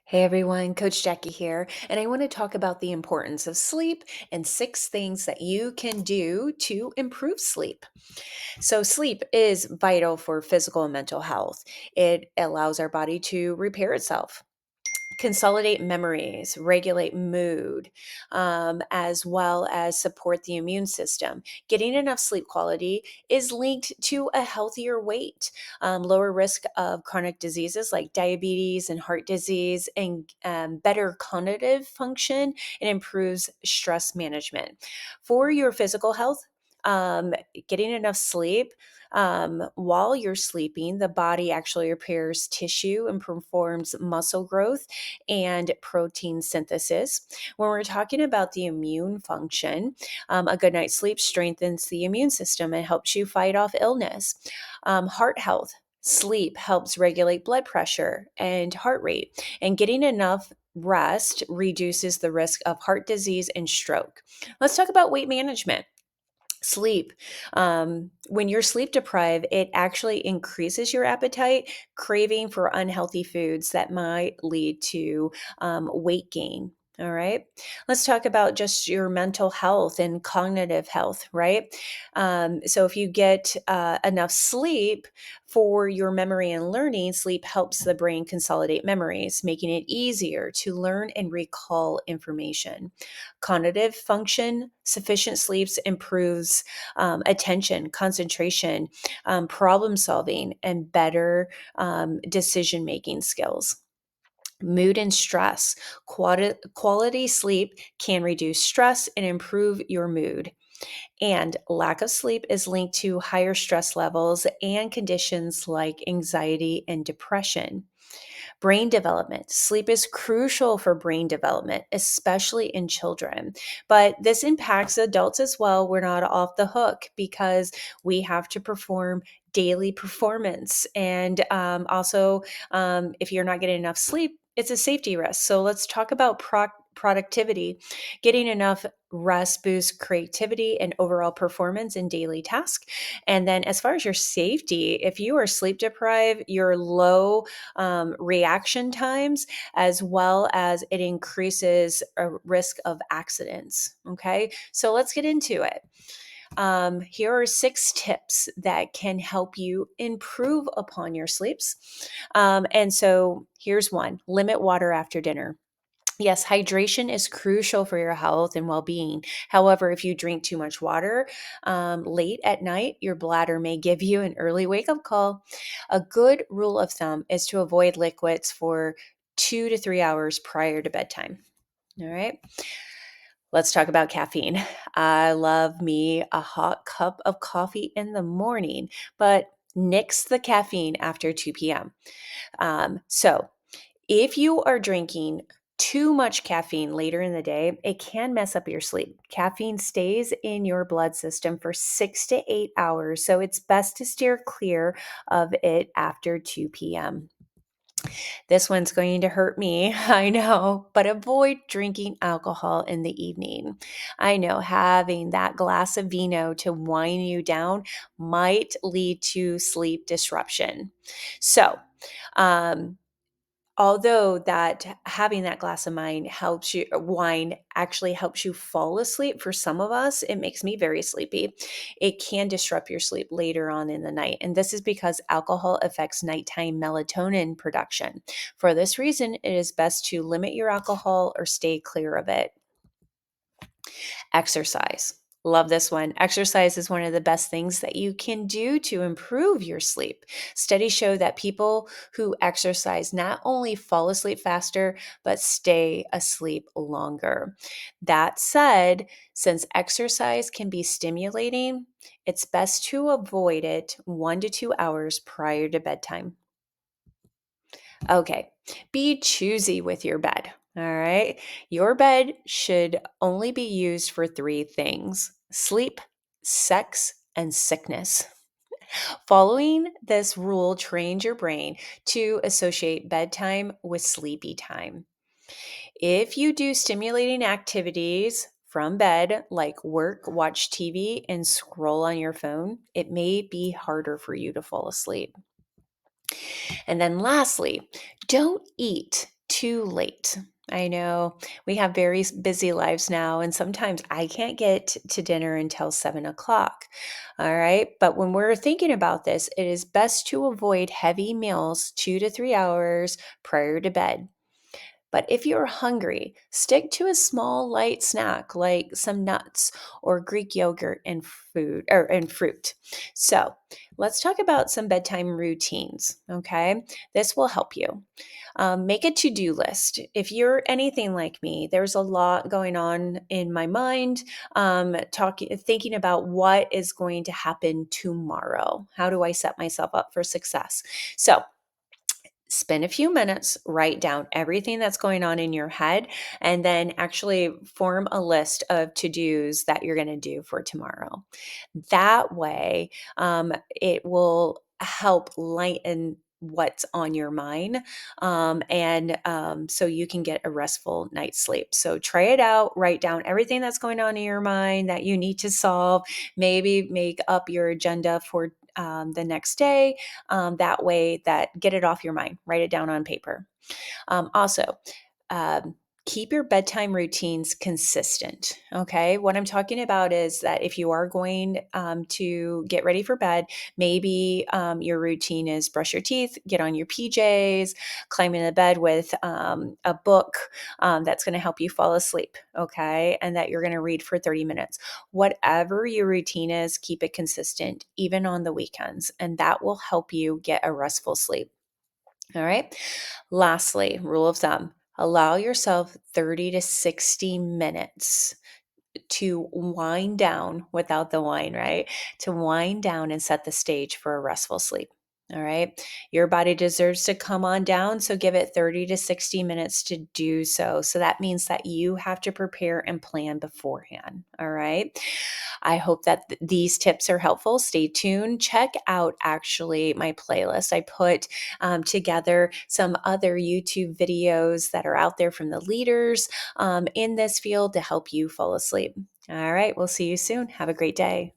Hey everyone, Coach Jackie here, and I want to talk about the importance of sleep and 6 things that you can do to improve sleep. So, sleep is vital for physical and mental health. It allows our body to repair itself, consolidate memories, regulate mood, as well as support the immune system. Getting enough sleep quality is linked to a healthier weight, lower risk of chronic diseases like diabetes and heart disease, and better cognitive function, and improves stress management. For your physical health, um, getting enough sleep while you're sleeping, the body actually repairs tissue and performs muscle growth and protein synthesis. When we're talking about the immune function, a good night's sleep strengthens the immune system and helps you fight off illness. Heart health. Sleep helps regulate blood pressure and heart rate, and getting enough rest reduces the risk of heart disease and stroke. Let's talk about weight management. Sleep. When you're sleep deprived, it actually increases your appetite, craving for unhealthy foods that might lead to weight gain. All right. Let's talk about just your mental health and cognitive health, right? So, if you get enough sleep for your memory and learning, sleep helps the brain consolidate memories, making it easier to learn and recall information. Cognitive function, sufficient sleeps improves attention, concentration, problem solving, and better decision making skills. Mood and stress. Quality sleep can reduce stress and improve your mood. And lack of sleep is linked to higher stress levels and conditions like anxiety and depression. Brain development. Sleep is crucial for brain development, especially in children. But this impacts adults as well. We're not off the hook because we have to perform daily performance. And also, if you're not getting enough sleep, it's a safety risk. So let's talk about productivity. Getting enough rest boosts creativity and overall performance in daily tasks. And then, as far as your safety, if you are sleep deprived, you're low reaction times, as well as it increases a risk of accidents. Okay, so let's get into it. Here are 6 tips that can help you improve upon your sleeps. And so here's one: limit water after dinner. Yes, hydration is crucial for your health and well being. However, if you drink too much water late at night, your bladder may give you an early wake up call. A good rule of thumb is to avoid liquids for 2 to 3 hours prior to bedtime. All right, let's talk about caffeine. I love me a hot cup of coffee in the morning, but nix the caffeine after 2 p.m. So, if you are drinking too much caffeine later in the day, it can mess up your sleep. Caffeine stays in your blood system for 6 to 8 hours, so it's best to steer clear of it after 2 p.m. This one's going to hurt me, I know, but avoid drinking alcohol in the evening. I know having that glass of vino to wind you down might lead to sleep disruption. So, um, although that having that glass of wine actually helps you fall asleep, for some of us, it makes me very sleepy. It can disrupt your sleep later on in the night. And this is because alcohol affects nighttime melatonin production. For this reason, it is best to limit your alcohol or stay clear of it. Exercise. Love this one. Exercise is one of the best things that you can do to improve your sleep. Studies show that people who exercise not only fall asleep faster, but stay asleep longer. That said, since exercise can be stimulating, it's best to avoid it 1 to 2 hours prior to bedtime. Okay, be choosy with your bed. All right. Your bed should only be used for 3 things: sleep, sex, and sickness. Following this rule trains your brain to associate bedtime with sleepy time. If you do stimulating activities from bed, like work, watch TV, and scroll on your phone, it may be harder for you to fall asleep. And then lastly, don't eat too late. I know we have very busy lives now, and sometimes I can't get to dinner until 7 o'clock. All right. But when we're thinking about this, it is best to avoid heavy meals 2 to 3 hours prior to bed. But if you're hungry, stick to a small light snack like some nuts or Greek yogurt and fruit. So, let's talk about some bedtime routines, okay? This will help you. Make a to-do list. If you're anything like me, there's a lot going on in my mind, thinking about what is going to happen tomorrow. How do I set myself up for success? So, spend a few minutes, write down everything that's going on in your head, and then actually form a list of to dos that you're going to do for tomorrow. That way, it will help lighten what's on your mind, and so you can get a restful night's sleep. So try it out, write down everything that's going on in your mind that you need to solve, maybe make up your agenda for the next day, that way that get it off your mind, write it down on paper. Also, um, keep your bedtime routines consistent. Okay. What I'm talking about is that if you are going to get ready for bed, maybe your routine is brush your teeth, get on your PJs, climb into bed with a book that's going to help you fall asleep. Okay. And that you're going to read for 30 minutes. Whatever your routine is, keep it consistent, even on the weekends. And that will help you get a restful sleep. All right. Lastly, rule of thumb, allow yourself 30 to 60 minutes to wind down without the wine, right? To wind down and set the stage for a restful sleep. All right. Your body deserves to come on down. So give it 30 to 60 minutes to do so. So that means that you have to prepare and plan beforehand. All right. I hope that these tips are helpful. Stay tuned. Check out actually my playlist. I put together some other YouTube videos that are out there from the leaders in this field to help you fall asleep. All right. We'll see you soon. Have a great day.